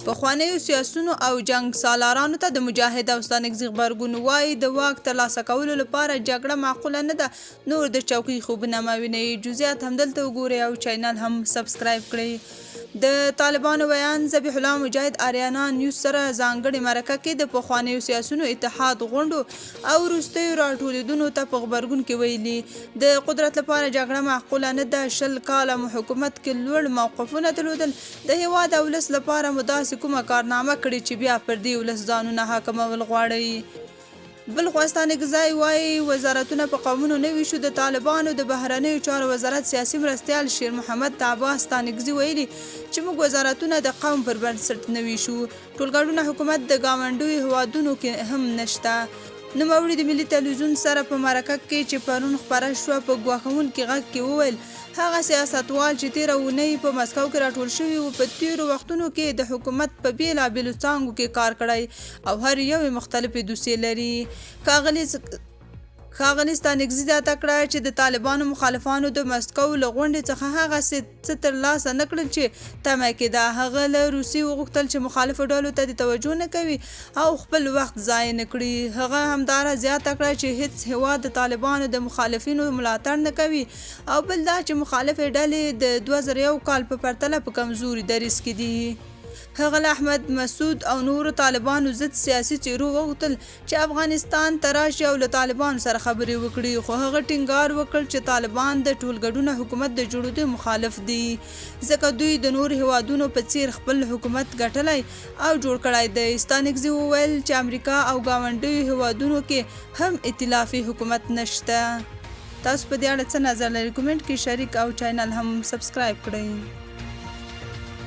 پخوانیو سیاسیونو او جنگ سالارانو ته د مجاهد او ستانکزي غبرګون وایي د واک ترلاسه کولو لپاره جګړه معقوله نه ده. نور د چوکۍ خوبونه مه وینئ. جزئیات همدلته وګورئ او چینل هم سبسکرایب کړئ. د طالبانو ویان ذبیح الله مجاهد آریانا نیوز سره ځانګړې مرکه کې د پخوانیو سیاسیونو اتحاد غونډو او وروستیو راټولېدنو ته په غبرګون کې ویلي د قدرت لپاره جګړه معقوله نه ده. 20 کاله مو حکومت کې لوړ موقفونه درلودل. د هېواد او ولس لپاره مو داسې کومه کارنامه کړې چې بیا پر دې ولس ځانونه حاکمول غواړئ. بل خوا ستانکزی وایي وزارتونه په قومونو نه ویشو. د طالبانو د بهرنیو چارو وزارت سیاسي مرستیال شیر محمد عباس ستانکزي ویلي چې موږ وزارتونه د قوم پر بنسټ نه ویشو. ټولګډونه حکومت د ګاونډیو هیوادونو کې هم نشته. نوموړي د ملي تلویزیون سره په مرکه کې چې پرون خپره شوه په ګواښونکي غږ کې وویل هغه سیاستوال چې تېره اونۍ په مسکو کې راټول شوي وو په تېرو وختونو کې د حکومت په بېلابېلو څانګو کې کار کړی او هر یو یې مختلفې دوسیې لري. ښاغلي ستانکزي زیاته کړه چې د طالبانو مخالفانو د مسکو له غونډې څخه هغه څه ترلاسه نه کړل چې تمه کېده. هغه له روسیې وغوښتل چې مخالفو ډلو ته د توجه نه کوي او خپل وخت ضایع نه کړي. هغه همداره زیاته کړه چې هیڅ هیواد د طالبانو د مخالفینو ملاتړ نه کوي او بل دا چې مخالفې ډلې د 2001 کال په پرتله په کمزوري دریځ کې دي. هغه له احمد مسعود او نورو طالبانو ضد سیاسي څیرو وغوښتل چې افغانستان ته راشي او له طالبانو سره خبرې وکړي، خو هغه ټینګار وکړ چې طالبان د ټولګډونه حکومت د جوړېدو مخالف دي ځکه دوی د نورو هیوادونو په څیر خپل حکومت ګټلی او جوړ کړی دی. ستانکزي وویل چې امریکا او ګاونډیو هیوادونو کې هم ائتلافي حکومت نشته. تاسو په دې اړه څه نظر لرئ؟ کومنټ کې شریک او چینل هم سبسکرایب کړئ.